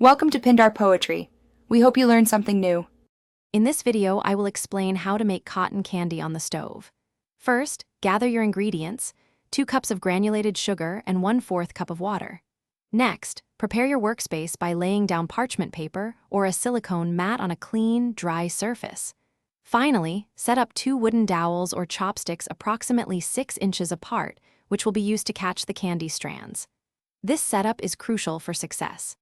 Welcome to Pindar Poetry. We hope you learned something new. In this video, I will explain how to make cotton candy on the stove. First, gather your ingredients, 2 cups of granulated sugar and 1/4 cup of water. Next, prepare your workspace by laying down parchment paper or a silicone mat on a clean, dry surface. Finally, set up 2 wooden dowels or chopsticks approximately 6 inches apart, which will be used to catch the candy strands. This setup is crucial for success.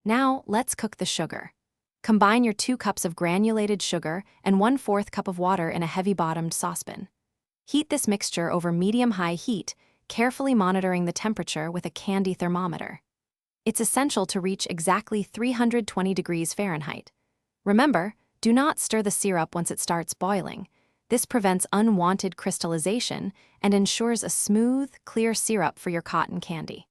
Now, let's cook the sugar. Combine your 2 cups of granulated sugar and 1/4 cup of water in a heavy-bottomed saucepan. Heat this mixture over medium-high heat, carefully monitoring the temperature with a candy thermometer. It's essential to reach exactly 320 degrees Fahrenheit. Remember, do not stir the syrup once it starts boiling. This prevents unwanted crystallization and ensures a smooth, clear syrup for your cotton candy.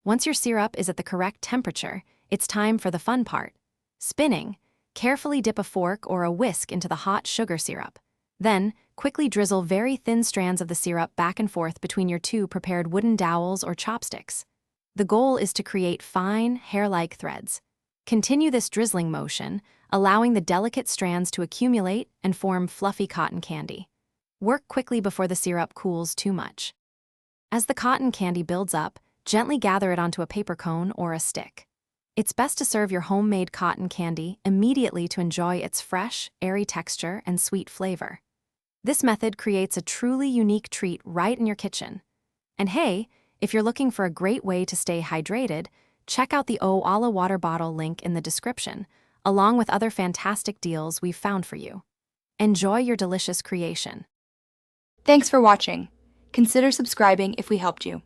Once your syrup is at the correct temperature, it's time for the fun part. Spinning. Carefully dip a fork or a whisk into the hot sugar syrup. Then, quickly drizzle very thin strands of the syrup back and forth between your 2 prepared wooden dowels or chopsticks. The goal is to create fine, hair-like threads. Continue this drizzling motion, allowing the delicate strands to accumulate and form fluffy cotton candy. Work quickly before the syrup cools too much. As the cotton candy builds up, gently gather it onto a paper cone or a stick. It's best to serve your homemade cotton candy immediately to enjoy its fresh, airy texture and sweet flavor. This method creates a truly unique treat right in your kitchen. And hey, if you're looking for a great way to stay hydrated, check out the Oala water bottle link in the description, along with other fantastic deals we've found for you. Enjoy your delicious creation. Thanks for watching. Consider subscribing if we helped you.